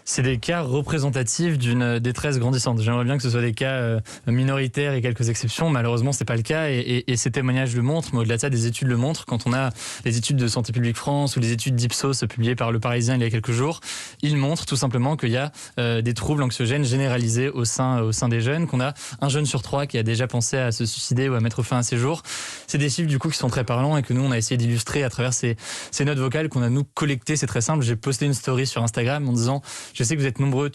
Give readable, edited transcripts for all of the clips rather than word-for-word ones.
C'est des cas représentatifs d'une détresse grandissante. J'aimerais bien que ce soit des cas minoritaires et quelques exceptions. Malheureusement, c'est pas le cas et ces témoignages le montrent. Mais au-delà de ça, des études le montrent. Quand on a les études de Santé publique France ou les études d'Ipsos publiées par Le Parisien il y a quelques jours, ils montrent tout simplement qu'il y a des troubles anxiogènes généralisés au sein des jeunes, qu'on a un jeune sur 3 qui a déjà pensé à se suicider ou à mettre fin à ses jours. C'est des chiffres du coup qui sont très parlants et que nous on a essayé d'illustrer à travers ces notes vocales qu'on a nous collectées. C'est très simple. J'ai posté une story sur Instagram en disant: je sais que vous êtes nombreux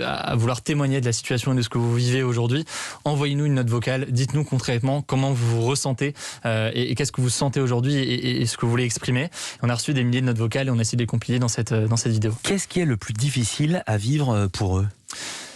à vouloir témoigner de la situation et de ce que vous vivez aujourd'hui. Envoyez-nous une note vocale. Dites-nous concrètement comment vous vous ressentez et qu'est-ce que vous sentez aujourd'hui et ce que vous voulez exprimer. On a reçu des milliers de notes vocales et on a essayé de les compiler dans cette vidéo. Qu'est-ce qui est le plus difficile à vivre pour eux ?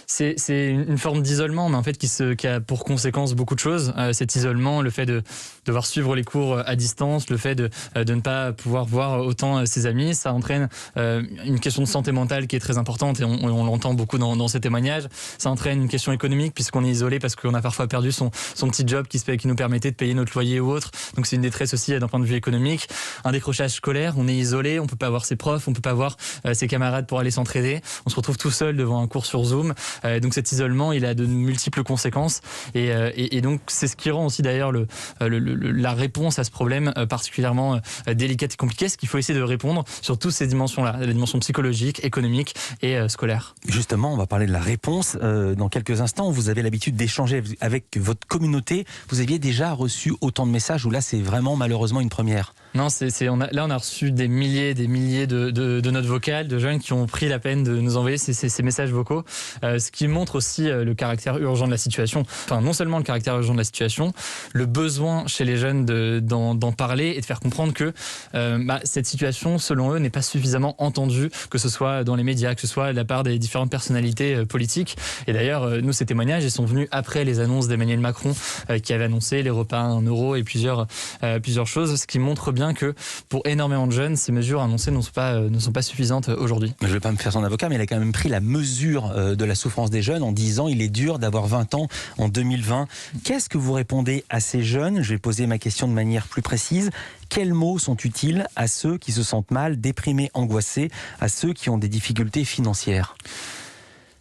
C'est une forme d'isolement, mais en fait qui a pour conséquence beaucoup de choses. Cet isolement, le fait de devoir suivre les cours à distance, le fait de ne pas pouvoir voir autant ses amis, ça entraîne une question de santé mentale qui est très importante et on l'entend beaucoup dans ces témoignages. Ça entraîne une question économique puisqu'on est isolé parce qu'on a parfois perdu son petit job qui nous permettait de payer notre loyer ou autre. Donc c'est une détresse aussi d'un point de vue économique. Un décrochage scolaire, on est isolé, on peut pas voir ses profs, on peut pas voir ses camarades pour aller s'entraider. On se retrouve tout seul devant un cours sur Zoom. Donc cet isolement, il a de multiples conséquences et donc c'est ce qui rend aussi d'ailleurs la réponse à ce problème particulièrement délicate et compliquée, c'est qu'il faut essayer de répondre sur toutes ces dimensions-là, la dimension psychologique, économique et scolaire. Justement, on va parler de la réponse dans quelques instants. Vous avez l'habitude d'échanger avec votre communauté. Vous aviez déjà reçu autant de messages ou là c'est vraiment malheureusement une première ? Non, on a reçu des milliers de notes vocales de jeunes qui ont pris la peine de nous envoyer ces messages vocaux, ce qui montre aussi le caractère urgent de la situation. Enfin, non seulement le caractère urgent de la situation, le besoin chez les jeunes d'en parler et de faire comprendre que cette situation, selon eux, n'est pas suffisamment entendue, que ce soit dans les médias, que ce soit de la part des différentes personnalités politiques. Et d'ailleurs, nous, ces témoignages, ils sont venus après les annonces d'Emmanuel Macron qui avait annoncé les repas à 1 euro et plusieurs choses, ce qui montre bien que pour énormément de jeunes, ces mesures annoncées ne sont pas suffisantes aujourd'hui. Je ne vais pas me faire son avocat, mais il a quand même pris la mesure de la souffrance des jeunes en disant il est dur d'avoir 20 ans en 2020. Qu'est-ce que vous répondez à ces jeunes ? Je vais poser ma question de manière plus précise. Quels mots sont utiles à ceux qui se sentent mal, déprimés, angoissés, à ceux qui ont des difficultés financières ?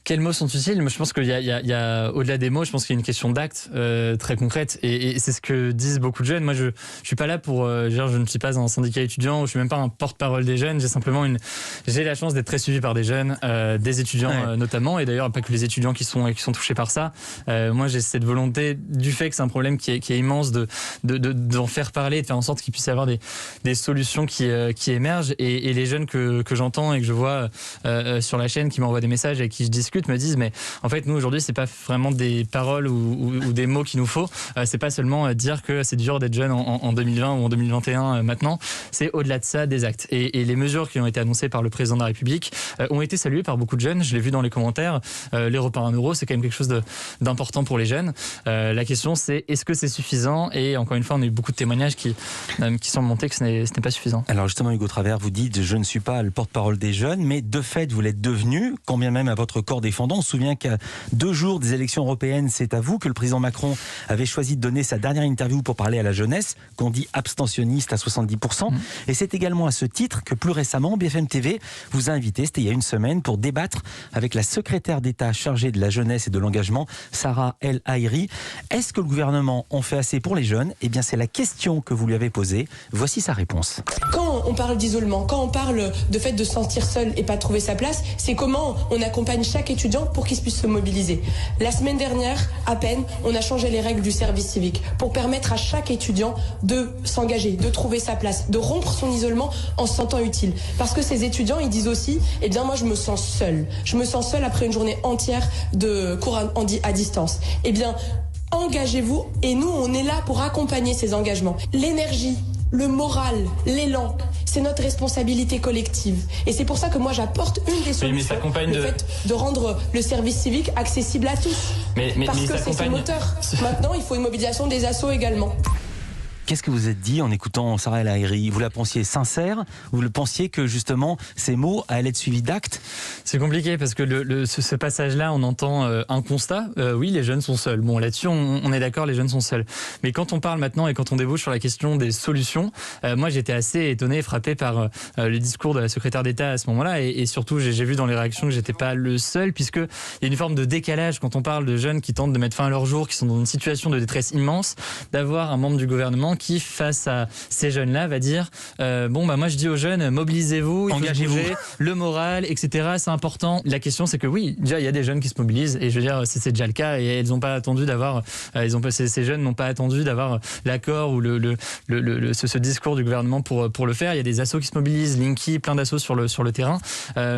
Quels mots sont utiles ? Je pense qu'il y a au-delà des mots, je pense qu'il y a une question d'actes très concrète et c'est ce que disent beaucoup de jeunes. Moi, je suis pas là pour je ne suis pas un syndicat étudiant, je suis même pas un porte-parole des jeunes. J'ai la chance d'être très suivi par des jeunes, des étudiants notamment, et d'ailleurs pas que les étudiants qui sont touchés par ça. Moi, j'ai cette volonté du fait que c'est un problème qui est immense d'en faire parler, et de faire en sorte qu'il puisse y avoir des solutions qui émergent et les jeunes que j'entends et que je vois sur la chaîne qui m'envoient des messages et avec qui je discute me disent mais en fait nous aujourd'hui c'est pas vraiment des paroles ou des mots qu'il nous faut, c'est pas seulement dire que c'est dur d'être jeune en 2020 ou en 2021 maintenant, c'est au-delà de ça des actes et les mesures qui ont été annoncées par le président de la République ont été saluées par beaucoup de jeunes. Je l'ai vu dans les commentaires, les repas à 1 euro c'est quand même quelque chose d'important pour les jeunes. La question c'est est-ce que c'est suffisant, et encore une fois on a eu beaucoup de témoignages qui semblent montrer que ce n'est pas suffisant. Alors justement Hugo Travers, vous dites je ne suis pas le porte-parole des jeunes, mais de fait vous l'êtes devenu, quand bien même à votre corps défendant. On se souvient qu'à 2 jours des élections européennes, c'est à vous que le président Macron avait choisi de donner sa dernière interview pour parler à la jeunesse, qu'on dit abstentionniste à 70%. Et c'est également à ce titre que plus récemment, BFM TV vous a invité, c'était il y a une semaine, pour débattre avec la secrétaire d'État chargée de la jeunesse et de l'engagement, Sarah El Haïry. Est-ce que le gouvernement en fait assez pour les jeunes ? Eh bien, c'est la question que vous lui avez posée. Voici sa réponse. Quand on parle d'isolement, quand on parle de fait de se sentir seul et pas trouver sa place, c'est comment on accompagne chaque étudiant pour qu'ils puissent se mobiliser. La semaine dernière, à peine, on a changé les règles du service civique pour permettre à chaque étudiant de s'engager, de trouver sa place, de rompre son isolement en se sentant utile. Parce que ces étudiants, ils disent aussi, eh bien moi je me sens seul. Je me sens seul après une journée entière de cours à distance. Eh bien, engagez-vous et nous, on est là pour accompagner ces engagements. L'énergie, le moral, l'élan, c'est notre responsabilité collective. Et c'est pour ça que moi j'apporte une des solutions, le fait de rendre le service civique accessible à tous. Parce que c'est ce moteur. Maintenant, il faut une mobilisation des assos également. Qu'est-ce que vous êtes dit en écoutant Sarah El Haïry? Vous la pensiez sincère? Vous le pensiez que justement ces mots allaient être suivis d'actes? C'est compliqué parce que ce passage-là, on entend un constat. Oui, les jeunes sont seuls. Bon, là-dessus, on est d'accord, les jeunes sont seuls. Mais quand on parle maintenant et quand on débouche sur la question des solutions, moi, j'étais assez étonné et frappé par le discours de la secrétaire d'État à ce moment-là. Et surtout, j'ai vu dans les réactions que j'étais pas le seul, puisqu'il y a une forme de décalage quand on parle de jeunes qui tentent de mettre fin à leur jour, qui sont dans une situation de détresse immense, d'avoir un membre du gouvernement qui, face à ces jeunes-là, va dire moi, je dis aux jeunes, mobilisez-vous, engagez-vous, le moral, etc. C'est important. La question, c'est que oui, déjà, il y a des jeunes qui se mobilisent, et je veux dire, c'est déjà le cas, et elles n'ont pas attendu d'avoir, ces jeunes n'ont pas attendu d'avoir l'accord ou ce discours du gouvernement pour le faire. Il y a des assos qui se mobilisent, Linky, plein d'assos sur le terrain,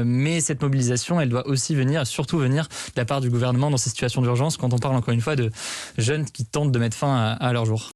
mais cette mobilisation, elle doit aussi surtout venir de la part du gouvernement dans ces situations d'urgence, quand on parle encore une fois de jeunes qui tentent de mettre fin à leur jour.